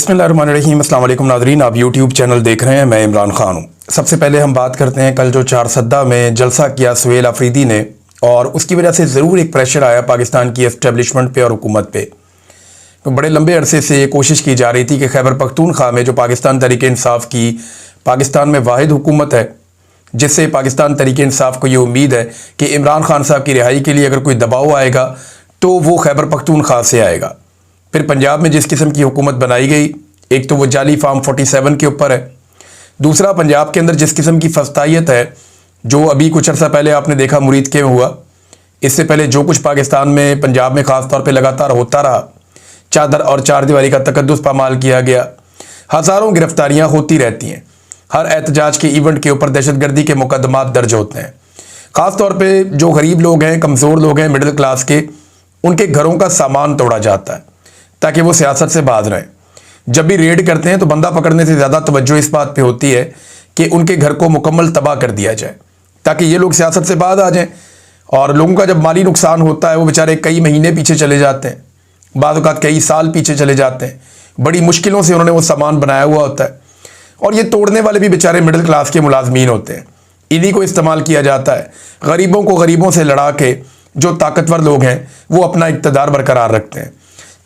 बिस्मिल्लाहिर्रहमानिर्रहीम। अस्सलाम वालेकुम नाज़रीन, आप यूट्यूब चैनल देख रहे हैं। मैं इमरान खान हूँ। सबसे पहले हम बात करते हैं कल जो चारसद्दा में जलसा किया सुहेल अफरीदी ने, और उसकी वजह से ज़रूर एक प्रेशर आया पाकिस्तान की एस्टेब्लिशमेंट पे और हुकूमत पे। तो बड़े लंबे अरसे से ये कोशिश की जा रही थी कि खैबर पख्तूनख्वा में जो पाकिस्तान तहरीक-ए-इंसाफ की पाकिस्तान में वाहिद हुकूमत है, जिससे पाकिस्तान तहरीक-ए-इंसाफ को ये उम्मीद है कि इमरान खान साहब की रिहाई के लिए अगर कोई दबाव आएगा तो वो खैबर पख्तूनख्वा से आएगा। फिर पंजाब में जिस किस्म की हुकूमत बनाई गई, एक तो वो जाली फार्म 47 के ऊपर है, दूसरा पंजाब के अंदर जिस किस्म की फस्तायत है, जो अभी कुछ अर्सा पहले आपने देखा मुरीद के में हुआ, इससे पहले जो कुछ पाकिस्तान में पंजाब में ख़ास तौर पे लगातार होता रहा, चादर और चार दीवारी का तकद्दुस पामाल किया गया, हज़ारों गिरफ्तारियाँ होती रहती हैं, हर एहतजाज के इवेंट के ऊपर दहशतगर्दी के मुकदमात दर्ज होते हैं। ख़ास तौर पे जो गरीब लोग हैं, कमज़ोर लोग हैं, मिडिल क्लास के, उनके घरों का सामान तोड़ा जाता है ताकि वो सियासत से बाज रहें। जब भी रेड करते हैं तो बंदा पकड़ने से ज़्यादा तवज्जो इस बात पे होती है कि उनके घर को मुकम्मल तबाह कर दिया जाए ताकि ये लोग सियासत से बाज आ जाएं। और लोगों का जब माली नुकसान होता है वो बेचारे कई महीने पीछे चले जाते हैं, बाद औक़ात कई साल पीछे चले जाते हैं। बड़ी मुश्किलों से उन्होंने वो सामान बनाया हुआ होता है, और ये तोड़ने वाले भी बेचारे मिडिल क्लास के मुलाजमीन होते हैं। इन्हीं को इस्तेमाल किया जाता है गरीबों को गरीबों से लड़ा के। जो ताकतवर लोग हैं वो अपना इक़्तिदार बरकरार रखते हैं।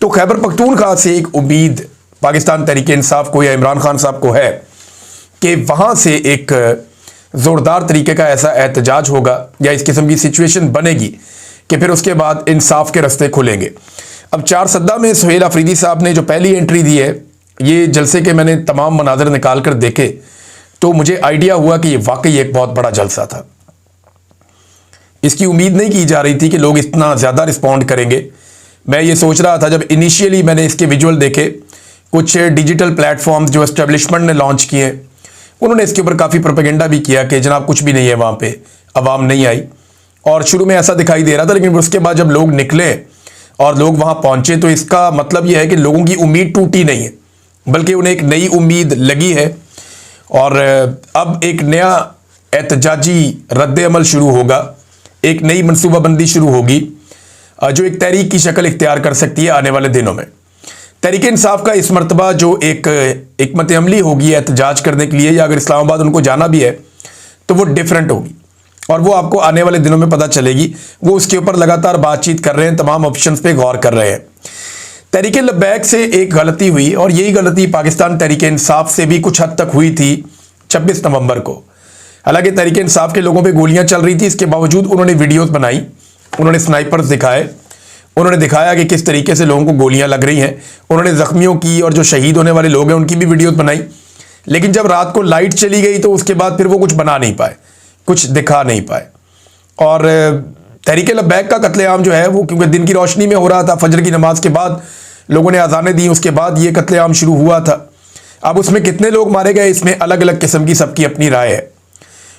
तो खैबर पख्तूनख्वा से एक उम्मीद पाकिस्तान तहरीक-ए-इंसाफ को या इमरान खान साहब को है कि वहाँ से एक ज़ोरदार तरीके का ऐसा एहतजाज होगा या इस किस्म की सिचुएशन बनेगी कि फिर उसके बाद इंसाफ के रास्ते खुलेंगे। अब चारसद्दा में सुहेल अफरीदी साहब ने जो पहली एंट्री दी है, ये जलसे के मैंने तमाम मनाज़र निकाल कर देखे तो मुझे आइडिया हुआ कि ये वाकई एक बहुत बड़ा जलसा था। इसकी उम्मीद नहीं की जा रही थी कि लोग इतना ज़्यादा रिस्पॉन्ड करेंगे। मैं ये सोच रहा था, जब इनिशियली मैंने इसके विजुअल देखे, कुछ डिजिटल प्लेटफॉर्म्स जो एस्टेब्लिशमेंट ने लॉन्च किए, उन्होंने इसके ऊपर काफ़ी प्रोपेगेंडा भी किया कि जनाब कुछ भी नहीं है, वहाँ पे आवाम नहीं आई। और शुरू में ऐसा दिखाई दे रहा था, लेकिन उसके बाद जब लोग निकले और लोग वहाँ पहुँचे तो इसका मतलब यह है कि लोगों की उम्मीद टूटी नहीं है, बल्कि उन्हें एक नई उम्मीद लगी है। और अब एक नया एहतजाजी रद्द अमल शुरू होगा, एक नई मनसूबाबंदी शुरू होगी जो एक तहरीक की शक्ल इख्तियार कर सकती है आने वाले दिनों में। तहरीक-ए-इंसाफ का इस मरतबा जो एक हिकमत अमली होगी एहतजाज करने के लिए, या अगर इस्लामाबाद उनको जाना भी है तो वो डिफरेंट होगी, और वो आपको आने वाले दिनों में पता चलेगी। वो उसके ऊपर लगातार बातचीत कर रहे हैं, तमाम ऑप्शंस पे गौर कर रहे हैं। तहरीक-ए-लब्बैक से एक गलती हुई, और यही गलती पाकिस्तान तहरीक-ए-इंसाफ से भी कुछ हद तक हुई थी 26 नवंबर को। हालांकि तहरीक-ए-इंसाफ के लोगों पे गोलियां चल रही थी, इसके बावजूद उन्होंने वीडियोस बनाई, उन्होंने स्नाइपर्स दिखाए, उन्होंने दिखाया कि किस तरीके से लोगों को गोलियां लग रही हैं। उन्होंने ज़ख्मियों की और जो शहीद होने वाले लोग हैं उनकी भी वीडियोस बनाई। लेकिन जब रात को लाइट चली गई तो उसके बाद फिर वो कुछ बना नहीं पाए, कुछ दिखा नहीं पाए। और तहरीक-ए-लब्बैक का कत्लेआम जो है वो क्योंकि दिन की रोशनी में हो रहा था, फजर की नमाज के बाद लोगों ने अज़ानें दी, उसके बाद ये कत्लेआम शुरू हुआ था। अब उसमें कितने लोग मारे गए, इसमें अलग अलग किस्म की सबकी अपनी राय है।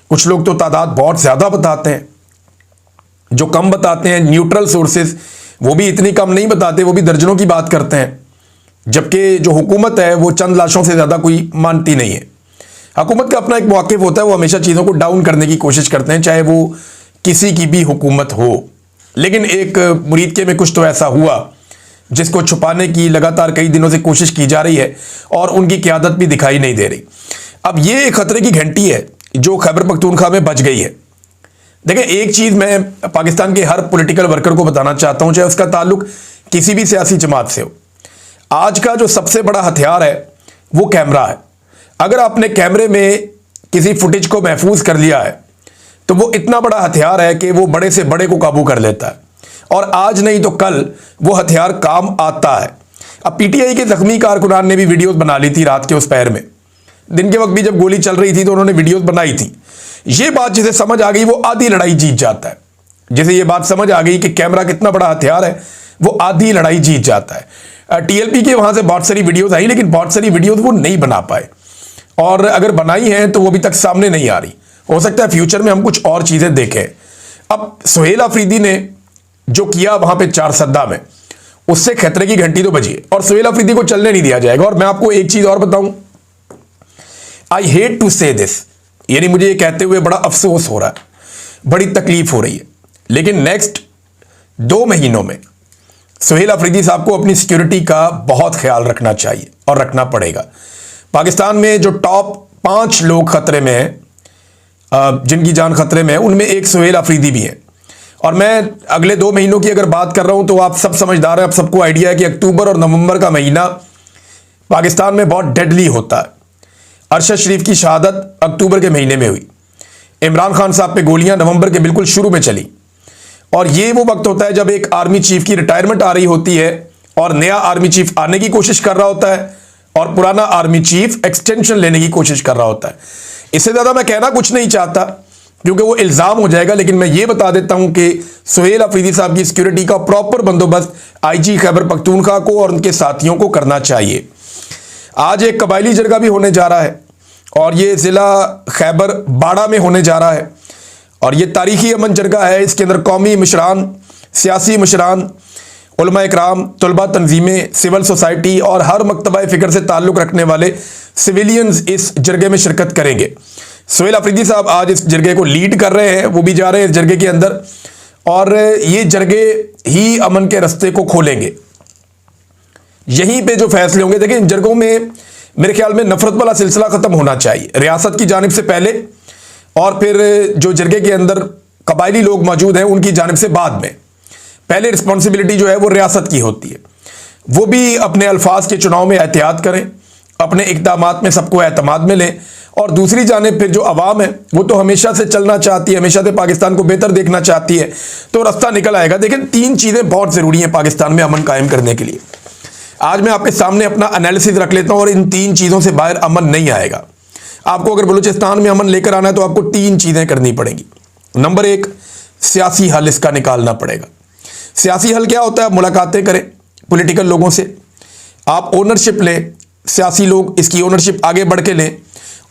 कुछ लोग तो तादाद बहुत ज़्यादा बताते हैं, जो कम बताते हैं न्यूट्रल सोर्सेज वो भी इतनी कम नहीं बताते, वो भी दर्जनों की बात करते हैं। जबकि जो हुकूमत है वो चंद लाशों से ज़्यादा कोई मानती नहीं है। हुकूमत का अपना एक मौक़िफ़ होता है, वो हमेशा चीज़ों को डाउन करने की कोशिश करते हैं, चाहे वो किसी की भी हुकूमत हो। लेकिन एक मुरीद के में कुछ तो ऐसा हुआ जिसको छुपाने की लगातार कई दिनों से कोशिश की जा रही है, और उनकी क़यादत भी दिखाई नहीं दे रही। अब ये खतरे की घंटी है जो खैबर पख्तूनख्वा में बज गई है। देखिए, एक चीज़ मैं पाकिस्तान के हर पॉलिटिकल वर्कर को बताना चाहता हूं, चाहे उसका ताल्लुक किसी भी सियासी जमात से हो। आज का जो सबसे बड़ा हथियार है वो कैमरा है। अगर आपने कैमरे में किसी फुटेज को महफूज कर लिया है तो वो इतना बड़ा हथियार है कि वो बड़े से बड़े को काबू कर लेता है, और आज नहीं तो कल वो हथियार काम आता है। अब पीटीआई के जख्मी कारकुनान ने भी वीडियोज़ बना ली थी रात के उस पहर में, दिन के वक्त भी जब गोली चल रही थी तो उन्होंने वीडियोज़ बनाई थी। ये बात जिसे समझ आ गई वो आधी लड़ाई जीत जाता है। जिसे ये बात समझ आ गई कि कैमरा कितना बड़ा हथियार है, वो आधी लड़ाई जीत जाता है। टीएलपी के वहाँ से बहुत सारी वीडियोज़ आई, लेकिन बहुत सारी वीडियोज़ वो नहीं बना पाए, और अगर बनाई हैं तो वो अभी तक सामने नहीं आ रही। हो सकता है फ्यूचर में हम कुछ और चीज़ें देखें। अब सुहेल अफरीदी ने जो किया वहाँ पर चारसद्दा में, उससे खतरे की घंटी तो बजी है, और सुहेल अफरीदी को चलने नहीं दिया जाएगा। और मैं आपको एक चीज़ और बताऊँ, आई हेट टू से दिस, यानी मुझे ये कहते हुए बड़ा अफसोस हो रहा है, बड़ी तकलीफ हो रही है, लेकिन नेक्स्ट 2 महीनों में सुहेल अफरीदी साहब को अपनी सिक्योरिटी का बहुत ख्याल रखना चाहिए। और रखना पड़ेगा। पाकिस्तान में जो टॉप 5 लोग खतरे में हैं, जिनकी जान खतरे में है, उनमें एक सुहेल अफरीदी भी है। और मैं अगले 2 महीनों की अगर बात कर रहा हूं तो आप सब समझदार हैं, आप सबको आइडिया है कि अक्टूबर और नवंबर का महीना पाकिस्तान में बहुत डेडली होता है। अरशद शरीफ की शहादत अक्टूबर के महीने में हुई, इमरान खान साहब पे गोलियां नवंबर के बिल्कुल शुरू में चली, और ये वो वक्त होता है जब एक आर्मी चीफ की रिटायरमेंट आ रही होती है और नया आर्मी चीफ आने की कोशिश कर रहा होता है और पुराना आर्मी चीफ एक्सटेंशन लेने की कोशिश कर रहा होता है। इससे ज्यादा मैं कहना कुछ नहीं चाहता क्योंकि वो इल्जाम हो जाएगा, लेकिन मैं ये बता देता हूं कि सुहेल अफरीदी साहब की सिक्योरिटी का प्रॉपर बंदोबस्त आईजी खैबर पख्तूनख्वा को और उनके साथियों को करना चाहिए। आज एक कबायली जरगा भी होने जा रहा है और ये जिला खैबर बाड़ा में होने जा रहा है, और ये तारीखी अमन जरगा है। इसके अंदर कौमी मशरान, सियासी मशरान, उलमा इकराम, तलबा तंजीमें, सिविल सोसाइटी और हर मकतबा फ़िक्र से ताल्लुक़ रखने वाले सिविलियंस इस जरगे में शिरकत करेंगे। सुहेल अफरीदी साहब आज इस जरगे को लीड कर रहे हैं, वो भी जा रहे हैं इस जरगे के अंदर, और ये जरगे ही अमन के रास्ते को खोलेंगे। यहीं पे जो फैसले होंगे, देखिए इन जरगों में मेरे ख्याल में नफरत वाला सिलसिला खत्म होना चाहिए रियासत की जानिब से पहले, और फिर जो जरगे के अंदर कबायली लोग मौजूद हैं उनकी जानिब से बाद में। पहले रिस्पॉन्सिबिलिटी जो है वो रियासत की होती है, वो भी अपने अल्फाज के चुनाव में एहतियात करें, अपने इक़दामात में सबको एतमाद में लें, और दूसरी जानिब फिर जो अवाम है वो तो हमेशा से चलना चाहती है, हमेशा से पाकिस्तान को बेहतर देखना चाहती है, तो रास्ता निकल आएगा। लेकिन 3 चीज़ें बहुत ज़रूरी हैं पाकिस्तान में अमन कायम करने के लिए। आज मैं आपके सामने अपना एनालिसिस रख लेता हूं, और इन 3 चीज़ों से बाहर अमन नहीं आएगा। आपको अगर बलूचिस्तान में अमन लेकर आना है तो आपको 3 चीज़ें करनी पड़ेंगी। नंबर 1, सियासी हल इसका निकालना पड़ेगा। सियासी हल क्या होता है? मुलाकातें करें पॉलिटिकल लोगों से, आप ओनरशिप लें, सियासी लोग इसकी ओनरशिप आगे बढ़ के लें,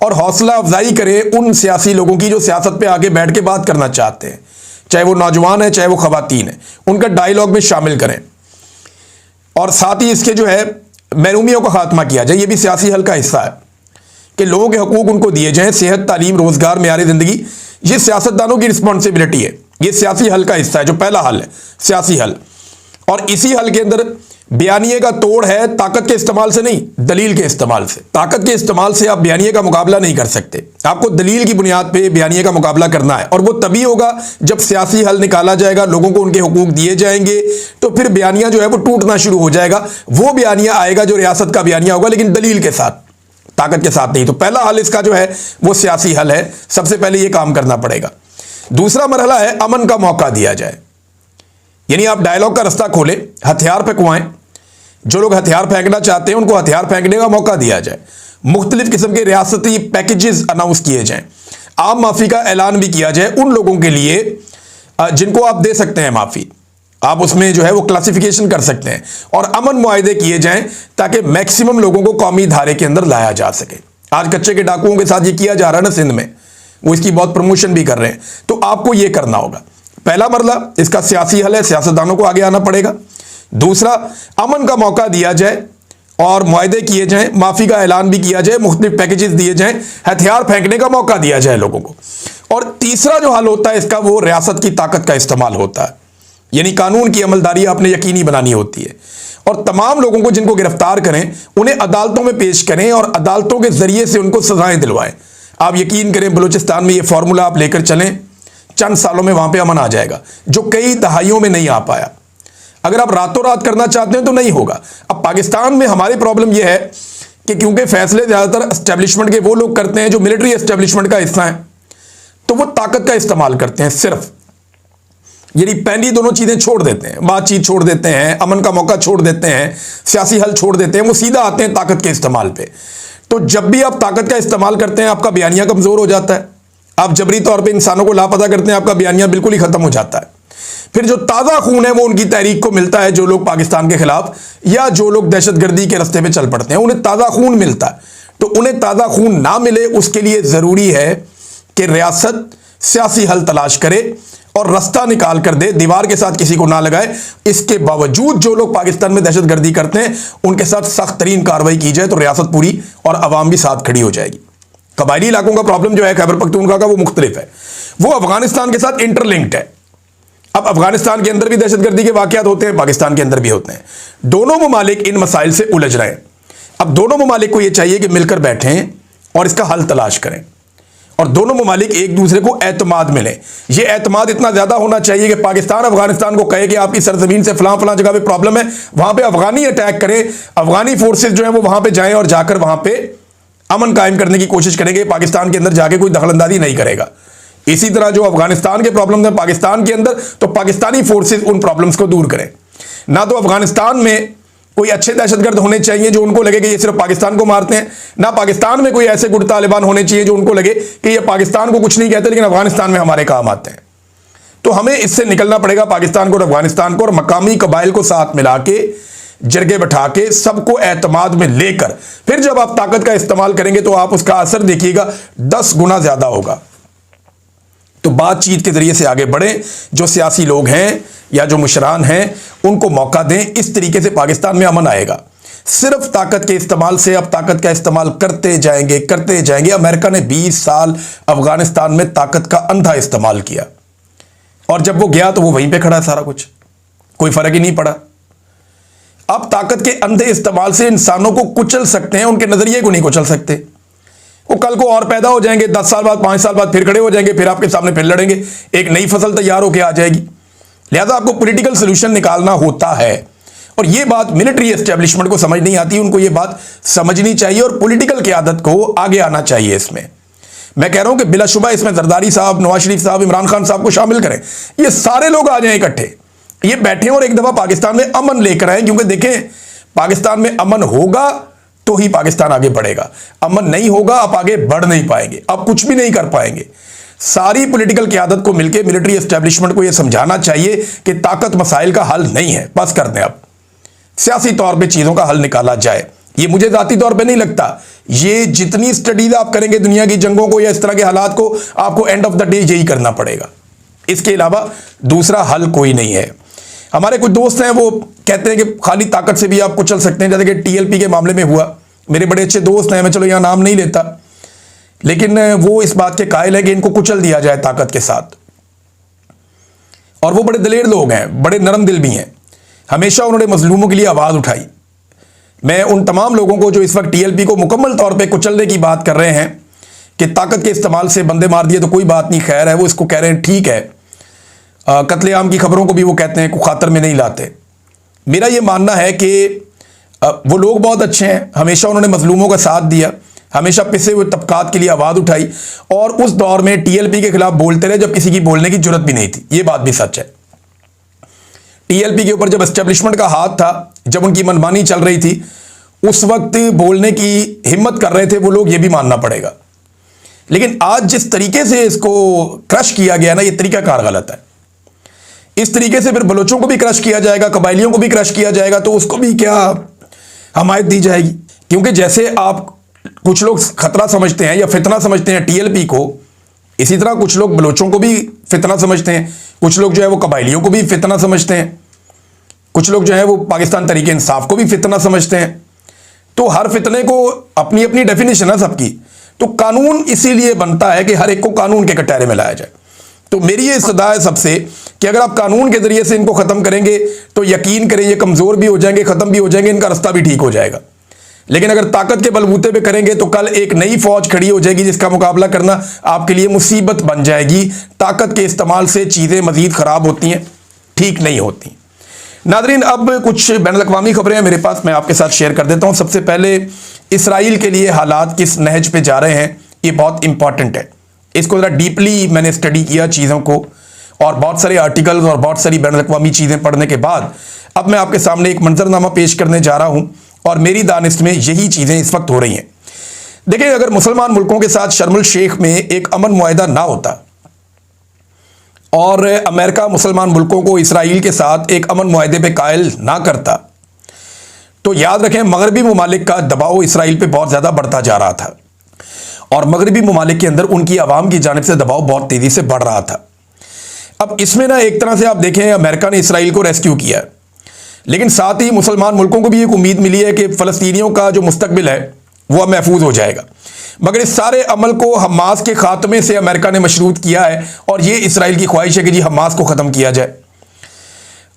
और हौसला अफजाई करें उन सियासी लोगों की जो सियासत पे आगे बैठ के बात करना चाहते हैं, चाहे वो नौजवान है चाहे वो खवातीन है, उनका डायलॉग में शामिल करें। और साथ ही इसके जो है महरूमियों का खात्मा किया जाए, ये भी सियासी हल का हिस्सा है कि लोगों के हकूक उनको दिए जाएं, सेहत, तालीम, रोजगार, मेयार जिंदगी, ये सियासतदानों की रिस्पॉन्सिबिलिटी है। ये सियासी हल का हिस्सा है, जो पहला हल है सियासी हल। और इसी हल के अंदर बयानिए का तोड़ है ताकत के इस्तेमाल से नहीं, दलील के इस्तेमाल से। ताकत के इस्तेमाल से आप बयानिए का मुकाबला नहीं कर सकते, आपको दलील की बुनियाद पे बयानिए का मुकाबला करना है, और वो तभी होगा जब सियासी हल निकाला जाएगा, लोगों को उनके हुकूक दिए जाएंगे, तो फिर बयानिया जो है वो टूटना शुरू हो जाएगा। वो बयानिया आएगा जो रियासत का बयानिया होगा, लेकिन दलील के साथ, ताकत के साथ नहीं। तो पहला हल इसका जो है वो सियासी हल है, सबसे पहले ये काम करना पड़ेगा। दूसरा मरहला है अमन का मौका दिया जाए, यानी आप डायलॉग का रास्ता खोलें, हथियार फेंकवाएं, जो लोग हथियार फेंकना चाहते हैं उनको हथियार फेंकने का मौका दिया जाए, मुख्तलिफ किस्म के रियासती पैकेजेस अनाउंस किए जाएं, आम माफ़ी का ऐलान भी किया जाए उन लोगों के लिए जिनको आप दे सकते हैं माफ़ी, आप उसमें जो है वो क्लासिफिकेशन कर सकते हैं, और अमन मुआहदे किए जाएं ताकि मैक्सिमम लोगों को कौमी धारे के अंदर लाया जा सके। आज कच्चे के डाकुओं के साथ ये किया जा रहा है ना सिंध में, वो इसकी बहुत प्रमोशन भी कर रहे हैं, तो आपको ये करना होगा। पहला मरला इसका सियासी हल है, सियासतदानों को आगे आना पड़ेगा। दूसरा, अमन का मौका दिया जाए और मुआहदे किए जाएं, माफ़ी का ऐलान भी किया जाए, मुख्तलिफ पैकेजेस दिए जाएं, हथियार फेंकने का मौका दिया जाए लोगों को। और तीसरा जो हल होता है इसका, वो रियासत की ताकत का इस्तेमाल होता है, यानी कानून की अमलदारी आपने यकीनी बनानी होती है, और तमाम लोगों को जिनको गिरफ्तार करें उन्हें अदालतों में पेश करें और अदालतों के जरिए से उनको सजाएं दिलवाएं। आप यकीन करें बलूचिस्तान में ये फॉर्मूला आप लेकर चलें, चंद सालों में वहां पे अमन आ जाएगा, जो कई दहाइयों में नहीं आ पाया। अगर आप रातों रात करना चाहते हैं तो नहीं होगा। अब पाकिस्तान में हमारी प्रॉब्लम यह है कि क्योंकि फैसले ज्यादातर एस्टेब्लिशमेंट के वो लोग करते हैं जो मिलिट्री एस्टेब्लिशमेंट का हिस्सा है, तो वो ताकत का इस्तेमाल करते हैं सिर्फ, यानी पहली दोनों चीजें छोड़ देते हैं, बातचीत छोड़ देते हैं, अमन का मौका छोड़ देते हैं, सियासी हल छोड़ देते हैं, वो सीधा आते हैं ताकत के इस्तेमाल पे। तो जब भी आप ताकत का इस्तेमाल करते हैं आपका बयानिया कमजोर हो जाता है, आप जबरी तौर पे इंसानों को लापता करते हैं, आपका बयानिया बिल्कुल ही खत्म हो जाता है। फिर जो ताज़ा खून है वो उनकी तहरीक को मिलता है, जो लोग पाकिस्तान के खिलाफ या जो लोग दहशतगर्दी के रास्ते पे चल पड़ते हैं उन्हें ताज़ा खून मिलता है। तो उन्हें ताज़ा खून ना मिले उसके लिए ज़रूरी है कि रियासत सियासी हल तलाश करे और रास्ता निकाल कर दे, दीवार के साथ किसी को ना लगाए। इसके बावजूद जो लोग पाकिस्तान में दहशतगर्दी करते हैं उनके साथ सख्त तरीन कार्रवाई की जाए तो रियासत पूरी और अवाम भी साथ खड़ी हो जाएगी। कबायली इलाकों का प्रॉब्लम जो है खैबर पख्तूनख्वा का, वो मुख्तलिफ है, वो अफगानिस्तान के साथ इंटरलिंक्ड है। अब अफगानिस्तान के अंदर भी दहशतगर्दी के वाकयात होते हैं, पाकिस्तान के अंदर भी होते हैं, दोनों ममालिक इन मसाइल से उलझ रहे हैं। अब दोनों ममालिक को यह चाहिए कि मिलकर बैठें और इसका हल तलाश करें, और दोनों ममालिक एक दूसरे को एतमाद मिले। ये एतमाद इतना ज्यादा होना चाहिए कि पाकिस्तान अफगानिस्तान को कहे कि आपकी सरजमीन से फलां फलां जगह पे प्रॉब्लम है, वहां पे अफगानी अटैक करें, अफगानी फोर्सेस जो है वो वहां पे जाएं और जाकर वहां पे अमन कायम करने की कोशिश करेंगे। पाकिस्तान के अंदर जाके कोई दखलंदाजी नहीं करेगा। इसी तरह जो अफगानिस्तान के प्रॉब्लम है पाकिस्तान के अंदर, तो पाकिस्तानी फोर्सेस उन प्रॉब्लम्स को दूर करें। ना तो अफगानिस्तान में कोई अच्छे दहशतगर्द होने चाहिए जो उनको लगे कि ये सिर्फ पाकिस्तान को मारते हैं, ना पाकिस्तान में कोई ऐसे गुट तालिबान होने चाहिए जो उनको लगे कि ये पाकिस्तान को कुछ नहीं कहते लेकिन अफगानिस्तान में हमारे काम आते हैं। तो हमें इससे निकलना पड़ेगा, पाकिस्तान को और अफगानिस्तान को और मकामी कबाइल को साथ मिला के, जरगे बैठा के, सबको एतमाद में लेकर फिर जब आप ताकत का इस्तेमाल करेंगे तो आप उसका असर देखिएगा 10 गुना ज्यादा होगा। तो बातचीत के जरिए से आगे बढ़ें। जो सियासी लोग हैं या जो मुशरान हैं उनको मौका दें, इस तरीके से पाकिस्तान में अमन आएगा। सिर्फ ताकत के इस्तेमाल से, अब ताकत का इस्तेमाल करते जाएंगे। अमेरिका ने 20 साल अफगानिस्तान में ताकत का अंधा इस्तेमाल किया और जब वो गया तो वो वहीं पे खड़ा है, सारा कुछ, कोई फर्क ही नहीं पड़ा। अब ताकत के अंधे इस्तेमाल से इंसानों को कुचल सकते हैं, उनके नजरिए को नहीं कुचल सकते। वो कल को और पैदा हो जाएंगे, 10 साल बाद, 5 साल बाद फिर खड़े हो जाएंगे, फिर आपके सामने फिर लड़ेंगे, एक नई फसल तैयार होकर आ जाएगी। लिहाजा आपको पॉलिटिकल सोल्यूशन निकालना होता है, और ये बात मिलिट्री एस्टेब्लिशमेंट को समझ नहीं आती, उनको ये बात समझनी चाहिए और पॉलिटिकल क़यादत को आगे आना चाहिए। इसमें मैं कह रहा हूं कि बिलाशुबा इसमें जरदारी साहब, नवाज शरीफ साहब, इमरान खान साहब को शामिल करें। ये सारे लोग आ जाएं इकट्ठे, ये बैठे और एक दफा पाकिस्तान में अमन लेकर आए, क्योंकि देखें पाकिस्तान में अमन होगा तो ही पाकिस्तान आगे बढ़ेगा। अमन नहीं होगा आप आगे बढ़ नहीं पाएंगे, आप कुछ भी नहीं कर पाएंगे। सारी पॉलिटिकल क़यादत को मिलकर मिलिट्री एस्टेब्लिशमेंट को यह समझाना चाहिए कि ताकत मसाइल का हल नहीं है, बस कर दें। अब सियासी तौर पे चीजों का हल निकाला जाए। ये मुझे जाती तौर पे नहीं लगता, ये जितनी स्टडीज आप करेंगे दुनिया की जंगों को या इस तरह के हालात को, आपको एंड ऑफ द डे यही करना पड़ेगा। इसके अलावा दूसरा हल कोई नहीं है। हमारे कुछ दोस्त हैं वो कहते हैं कि खाली ताकत से भी आप कुचल सकते हैं, जैसे कि टीएलपी के मामले में हुआ। मेरे बड़े अच्छे दोस्त हैं, मैं चलो यहां नाम नहीं लेता, लेकिन वो इस बात के कायल है कि इनको कुचल दिया जाए ताकत के साथ। और वो बड़े दलेर लोग हैं, बड़े नरम दिल भी हैं, हमेशा उन्होंने मजलूमों के लिए आवाज उठाई। मैं उन तमाम लोगों को जो इस वक्त टीएलपी को मुकम्मल तौर पे कुचलने की बात कर रहे हैं कि ताकत के इस्तेमाल से बंदे मार दिए तो कोई बात नहीं, खैर है, वो इसको कह रहे हैं ठीक है। कत्लेआम की खबरों को भी वो कहते हैं को खातर में नहीं लाते। मेरा ये मानना है कि वो लोग बहुत अच्छे हैं, हमेशा उन्होंने मजलूमों का साथ दिया, हमेशा पिसे हुए तबकात के लिए आवाज उठाई, और उस दौर में टीएलपी के खिलाफ बोलते रहे जब किसी की बोलने की जरूरत भी नहीं थी। ये बात भी सच है। टीएलपी के ऊपर जब एस्टेब्लिशमेंट का हाथ था, जब उनकी मनमानी चल रही थी, उस वक्त बोलने की हिम्मत कर रहे थे वो लोग, ये भी मानना पड़ेगा। लेकिन आज जिस तरीके से इसको क्रश किया गया ना, ये तरीकाकार गलत है। इस तरीके से फिर बलोचों को भी क्रश किया जाएगा, कबाइलियों को भी क्रश किया जाएगा, तो उसको भी क्या हमायत दी जाएगी? क्योंकि जैसे आप कुछ लोग खतरा समझते हैं या फितना समझते हैं टीएलपी को, इसी तरह कुछ लोग बलोचों को भी फितना समझते हैं, कुछ लोग जो है वो कबाइलियों को भी फितना समझते हैं, कुछ लोग जो है वो पाकिस्तान तरीके इंसाफ को भी फितना समझते हैं। तो हर फितने को अपनी अपनी डेफिनेशन है सबकी। तो कानून इसीलिए बनता है कि हर एक को कानून के कटहरे में लाया जाए। तो मेरी ये सदा है सबसे कि अगर आप कानून के जरिए से इनको खत्म करेंगे तो यकीन करें ये कमजोर भी हो जाएंगे, खत्म भी हो जाएंगे, इनका रास्ता भी ठीक हो जाएगा। लेकिन अगर ताकत के बलबूते पे करेंगे तो कल एक नई फौज खड़ी हो जाएगी जिसका मुकाबला करना आपके लिए मुसीबत बन जाएगी। ताकत के इस्तेमाल से चीजें मजीद खराब होती हैं, ठीक नहीं होती। नादरीन, अब कुछ बैनुल-अक़वामी खबरें हैं मेरे पास, मैं आपके साथ शेयर कर देता हूं। सबसे पहले इसराइल के लिए हालात किस नहज पे जा रहे हैं, ये बहुत इंपॉर्टेंट है। इसको ज़रा डीपली मैंने स्टडी किया चीज़ों को, और बहुत सारे आर्टिकल्स और बहुत सारी बैनुल-अक़वामी चीज़ें पढ़ने के बाद अब मैं आपके सामने एक मंजरनामा पेश करने जा रहा हूं, और मेरी दानिश में यही चीज़ें इस वक्त हो रही हैं। देखिए, अगर मुसलमान मुल्कों के साथ शर्म शेख में एक अमन मुआहदा ना होता और अमेरिका मुसलमान मुल्कों को इसराइल के साथ एक अमन मुआहदे पे कायल ना करता, तो याद रखें मगरबी ममालिक का दबाव इसराइल पे बहुत ज़्यादा बढ़ता जा रहा था, और मगरबी ममालिक के अंदर उनकी आवाम की जानिब से दबाव बहुत तेज़ी से बढ़ रहा था। अब इसमें ना एक तरह से आप देखें अमेरिका ने इसराइल को रेस्क्यू किया, लेकिन साथ ही मुसलमान मुल्कों को भी एक उम्मीद मिली है कि फ़लस्तीनियों का जो मुस्तकबिल है वो महफूज हो जाएगा। मगर इस सारे अमल को हमास के खात्मे से अमेरिका ने मशरूत किया है, और ये इसराइल की ख्वाहिश है कि जी हमास को ख़त्म किया जाए।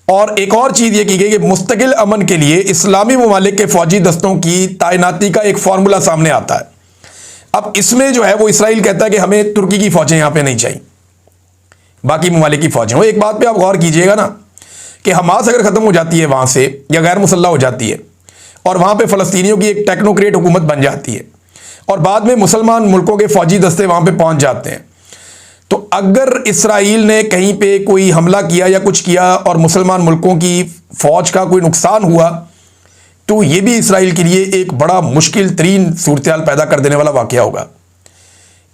और एक और चीज ये की गई कि मुस्तकिल अमन के लिए इस्लामी ममालिक के फौजी दस्तों की तैनाती का एक फॉर्मूला सामने आता है। अब इसमें जो है वो इसराइल कहता है कि हमें तुर्की की फौजें यहां पे नहीं चाहिए, बाकी ममालिक की फौजें। वो एक बात पे आप गौर कीजिएगा ना कि हमास अगर खत्म हो जाती है वहां से या गैर मुसल्ला हो जाती है और वहां पे फलस्तीनियों की एक टेक्नोक्रेट हुकूमत बन जाती है और बाद में मुसलमान मुल्कों के फौजी दस्ते वहां पे पहुंच जाते हैं, तो अगर इसराइल ने कहीं पे कोई हमला किया या कुछ किया और मुसलमान मुल्कों की फौज का कोई नुकसान हुआ, तो यह भी इसराइल के लिए एक बड़ा मुश्किल तरीन सूरत पैदा कर देने वाला वाकया होगा।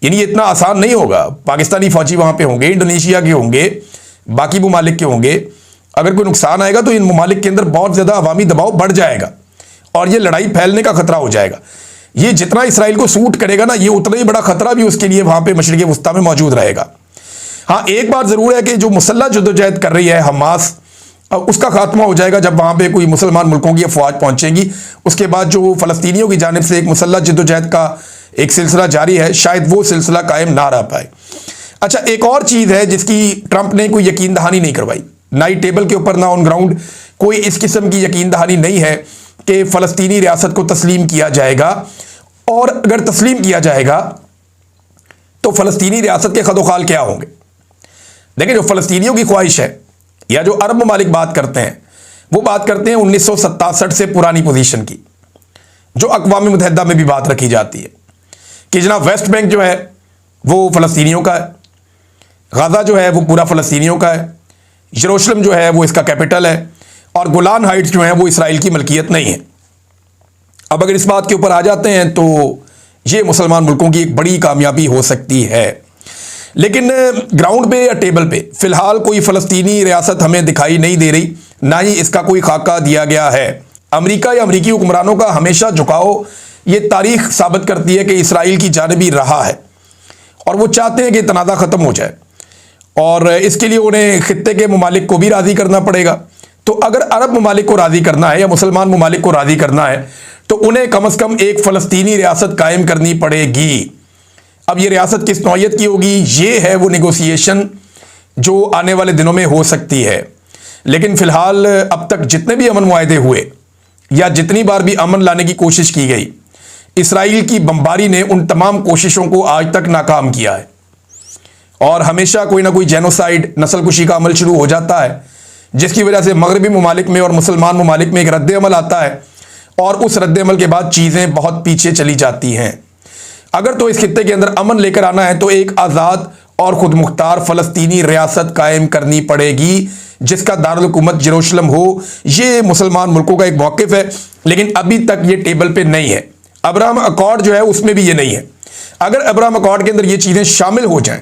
यानी ये इतना आसान नहीं होगा। पाकिस्तानी फौजी वहां पे होंगे, इंडोनेशिया के होंगे, बाकी ममालिक के होंगे। अगर कोई नुकसान आएगा तो इन ममालिक के अंदर बहुत ज्यादा अवामी दबाव बढ़ जाएगा और ये लड़ाई फैलने का खतरा हो जाएगा। ये जितना इसराइल को सूट करेगा ना, ये उतना ही बड़ा खतरा भी उसके लिए वहां पे मशरिक़ वस्ता में मौजूद रहेगा। हाँ, एक बात जरूर है कि जो मुसल्लह जद्दोजहद कर रही है हमास, उसका खात्मा हो जाएगा जब वहां पे कोई मुसलमान मुल्कों की अफवाज पहुंचेंगी। उसके बाद जो फलस्तीनियों की जानिब से एक मुसल्लह जद्दोजहद का एक सिलसिला जारी है, शायद वो सिलसिला कायम ना रह पाए। अच्छा, एक और चीज है जिसकी ट्रंप ने कोई यकीन दहानी नहीं करवाई, ना ही टेबल के ऊपर ना ऑन ग्राउंड कोई इस किस्म की यकीन दहानी नहीं है कि फलस्तीनी रियासत को तस्लीम किया जाएगा, और अगर तस्लीम किया जाएगा तो फलस्तीनी रियासत के खदोखाल क्या होंगे। देखिए, जो फलस्तीनियों की ख्वाहिश है या जो अरब ममालिक बात करते हैं, वो बात करते हैं 1967 से पुरानी पोजीशन की, जो अक़वाम मुत्तहिदा में भी बात रखी जाती है कि जनाब वेस्ट बैंक जो है वो फलस्तीनियों का है, गाज़ा जो है वो पूरा फलस्तीनियों का है, यरूशलेम जो है वो इसका कैपिटल है, और गोलान हाइट्स जो है वो इसराइल की मलकियत नहीं है। अब अगर इस बात के ऊपर आ जाते हैं तो ये मुसलमान मुल्कों की एक बड़ी कामयाबी हो सकती है। लेकिन ग्राउंड पे या टेबल पे फिलहाल कोई फलस्तीनी रियासत हमें दिखाई नहीं दे रही, ना ही इसका कोई खाका दिया गया है। अमेरिका या अमेरिकी हुक्मरानों का हमेशा झुकाव, ये तारीख साबित करती है कि इसराइल की जानिब ही रहा है और वो चाहते हैं कि तनाज़ा ख़त्म हो जाए, और इसके लिए उन्हें खित्ते के ममालिक को भी राज़ी करना पड़ेगा। तो अगर अरब ममालिक को राज़ी करना है या मुसलमान ममालिक को राज़ी करना है तो उन्हें कम से कम एक फ़लस्तीनी रियासत कायम करनी पड़ेगी। अब ये रियासत किस नौइयत की होगी, ये है वो नेगोशिएशन जो आने वाले दिनों में हो सकती है। लेकिन फ़िलहाल अब तक जितने भी अमन मुआहदे हुए या जितनी बार भी अमन लाने की कोशिश की गई, इसराइल की बमबारी ने उन तमाम कोशिशों को आज तक नाकाम किया है, और हमेशा कोई ना कोई जेनोसाइड, नस्लकुशी का अमल शुरू हो जाता है, जिसकी वजह से मगरबी ममालिक में और मुसलमान ममालिक में एक रद्द अमल आता है, और उस रद्द अमल के बाद चीज़ें बहुत पीछे चली जाती हैं। अगर तो इस खित्ते के अंदर अमन लेकर आना है तो एक आज़ाद और खुद मुख्तार फ़लस्तीनी रियासत कायम करनी पड़ेगी, जिसका दारुल हुकूमत यरूशलेम हो। ये मुसलमान मुल्कों का एक मौक़िफ़ है, लेकिन अभी तक ये टेबल पे नहीं है। अब्राहम अकॉर्ड जो है उसमें भी ये नहीं है। अगर अब्राहम अकॉर्ड के अंदर ये चीज़ें शामिल हो जाएं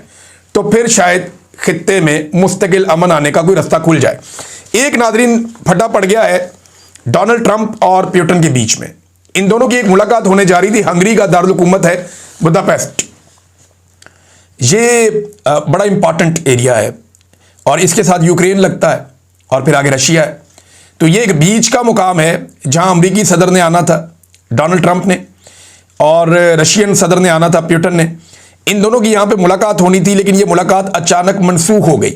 तो फिर शायद खित्ते में मुस्तकिल अमन आने का कोई रास्ता खुल जाए। एक नादरीन फटा पड़ गया है डोनाल्ड ट्रंप और प्यूटन के बीच में। इन दोनों की एक मुलाकात होने जा रही थी। हंगरी का दारुल हुकूमत है बुदापेस्ट। ये बड़ा इंपॉर्टेंट एरिया है और इसके साथ यूक्रेन लगता है और फिर आगे रशिया है। तो ये एक बीच का मुकाम है जहां अमरीकी सदर ने आना था डोनाल्ड ट्रंप ने, और रशियन सदर ने आना था प्यूटन ने। इन दोनों की यहां पे मुलाकात होनी थी, लेकिन ये मुलाकात अचानक मनसूख हो गई।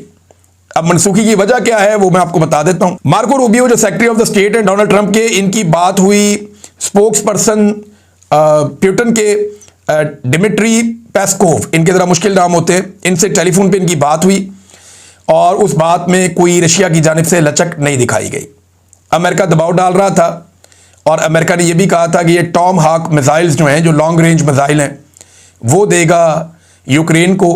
अब मनसूखी की वजह क्या है वो मैं आपको बता देता हूं। मार्को रूबियो जो सेक्रेटरी ऑफ द स्टेट है डोनाल्ड ट्रंप के, इनकी बात हुई स्पोक्स पर्सन प्यूटन के डिमिट्री पेस्कोव, इनके जरा मुश्किल नाम होते हैं, इनसे टेलीफोन पे इनकी बात हुई और उस बात में कोई रशिया की जानिब से लचक नहीं दिखाई गई। अमेरिका दबाव डाल रहा था और अमेरिका ने यह भी कहा था कि ये टॉम हाक मिसाइल्स जो हैं, जो लॉन्ग रेंज मिसाइल हैं, वो देगा यूक्रेन को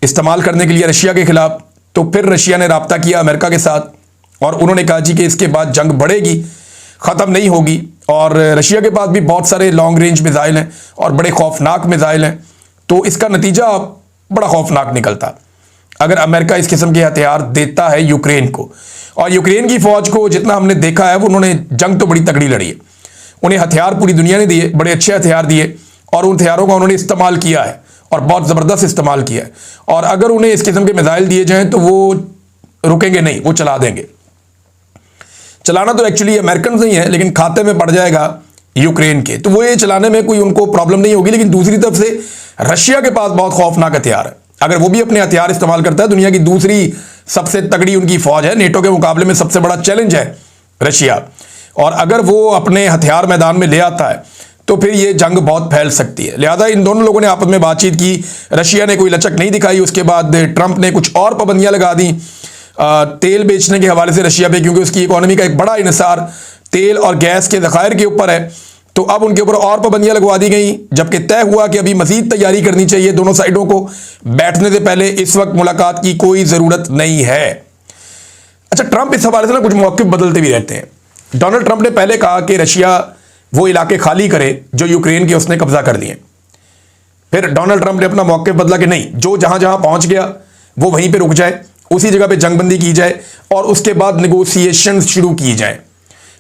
इस्तेमाल करने के लिए रशिया के खिलाफ। तो फिर रशिया ने राब्ता किया अमेरिका के साथ और उन्होंने कहा जी कि इसके बाद जंग बढ़ेगी, ख़त्म नहीं होगी। और रशिया के पास भी बहुत सारे लॉन्ग रेंज मिसाइल हैं और बड़े खौफनाक मिसाइल हैं। तो इसका नतीजा बड़ा खौफनाक निकलता अगर अमेरिका इस किस्म के हथियार देता है यूक्रेन को। और यूक्रेन की फ़ौज को जितना हमने देखा है वो उन्होंने जंग तो बड़ी तगड़ी लड़ी है। उन्हें हथियार पूरी दुनिया ने दिए, बड़े अच्छे हथियार दिए, और उन हथियारों का उन्होंने इस्तेमाल किया है और बहुत ज़बरदस्त इस्तेमाल किया है। और अगर उन्हें इस किस्म के मिसाइल दिए जाएं तो वो रुकेंगे नहीं, वो चला देंगे। चलाना तो एक्चुअली अमेरिकन ही है, लेकिन खाते में पड़ जाएगा यूक्रेन के, तो वो ये चलाने में कोई उनको प्रॉब्लम नहीं होगी। लेकिन दूसरी तरफ से रशिया के पास बहुत खौफनाक हथियार है। अगर वो भी अपने हथियार इस्तेमाल करता है, दुनिया की दूसरी सबसे तगड़ी उनकी फौज है, नेटो के मुकाबले में सबसे बड़ा चैलेंज है रशिया, और अगर वो अपने हथियार मैदान में ले आता है तो फिर ये जंग बहुत फैल सकती है। लिहाजा इन दोनों लोगों ने आपस में बातचीत की, रशिया ने कोई लचक नहीं दिखाई। उसके बाद ट्रंप ने कुछ और पाबंदियां लगा दी तेल बेचने के हवाले से रशिया पे, क्योंकि उसकी इकोनॉमी का एक बड़ा इन्हिसार तेल और गैस के ज़खायर के ऊपर है। तो अब उनके ऊपर और पाबंदियां लगवा दी गई, जबकि तय हुआ कि अभी मजीद तैयारी करनी चाहिए दोनों साइडों को, बैठने से पहले इस वक्त मुलाकात की कोई ज़रूरत नहीं है। अच्छा, ट्रंप इस हवाले से ना कुछ मौक़िफ़ बदलते भी रहते हैं। डोनाल्ड ट्रंप ने पहले कहा कि रशिया वो इलाके खाली करे जो यूक्रेन के उसने कब्जा कर लिए। फिर डोनाल्ड ट्रंप ने अपना मौक़िफ़ बदला कि नहीं, जो जहां जहां पहुंच गया वो वहीं पे रुक जाए, उसी जगह पे जंगबंदी की जाए और उसके बाद नेगोशिएशन शुरू की जाए।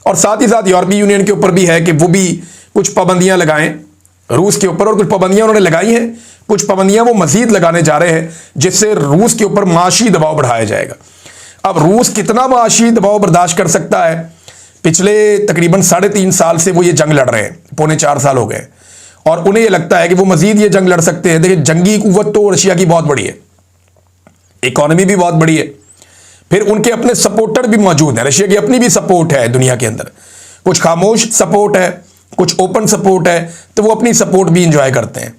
और साथ ही साथ यूरोपीय यूनियन के ऊपर भी है कि वो भी कुछ पाबंदियां लगाएं रूस के ऊपर, और कुछ पाबंदियां उन्होंने लगाई हैं, कुछ पाबंदियां वो मजीद लगाने जा रहे हैं जिससे रूस के ऊपर माशी दबाव बढ़ाया जाएगा। अब रूस कितना माशी दबाव बर्दाश्त कर सकता है? पिछले तकरीबन 3.5 साल से वो ये जंग लड़ रहे हैं, 3.25 साल हो गए, और उन्हें ये लगता है कि वो मजीद ये जंग लड़ सकते हैं। देखिए, जंगी कुव्वत तो रशिया की बहुत बड़ी है, इकोनॉमी भी बहुत बड़ी है, फिर उनके अपने सपोर्टर भी मौजूद हैं। रशिया की अपनी भी सपोर्ट है दुनिया के अंदर, कुछ खामोश सपोर्ट है, कुछ ओपन सपोर्ट है, तो वो अपनी सपोर्ट भी इंजॉय करते हैं।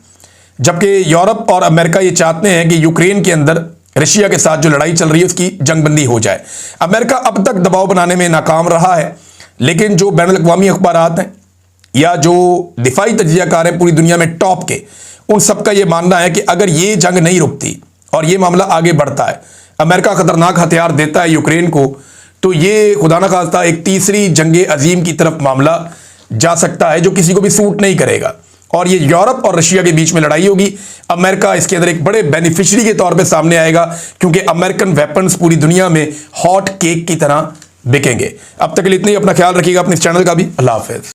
जबकि यूरोप और अमेरिका ये चाहते हैं कि यूक्रेन के अंदर रशिया के साथ जो लड़ाई चल रही है उसकी जंगबंदी हो जाए। अमेरिका अब तक दबाव बनाने में नाकाम रहा है, लेकिन जो बैनुल अक़वामी अखबारात हैं या जो दिफाई तजियाकार हैं पूरी दुनिया में टॉप के, उन सबका ये मानना है कि अगर ये जंग नहीं रुकती और ये मामला आगे बढ़ता है, अमेरिका खतरनाक हथियार देता है यूक्रेन को, तो ये खुदा न खास्ता एक तीसरी जंग अजीम की तरफ मामला जा सकता है जो किसी को भी सूट नहीं करेगा, और ये यूरोप और रशिया के बीच में लड़ाई होगी। अमेरिका इसके अंदर एक बड़े बेनिफिशियरी के तौर पे सामने आएगा, क्योंकि अमेरिकन वेपन्स पूरी दुनिया में हॉट केक की तरह बिकेंगे। अब तक के लिए इतना ही, अपना ख्याल रखिएगा, अपने इस चैनल का भी। अल्लाह हाफिज़।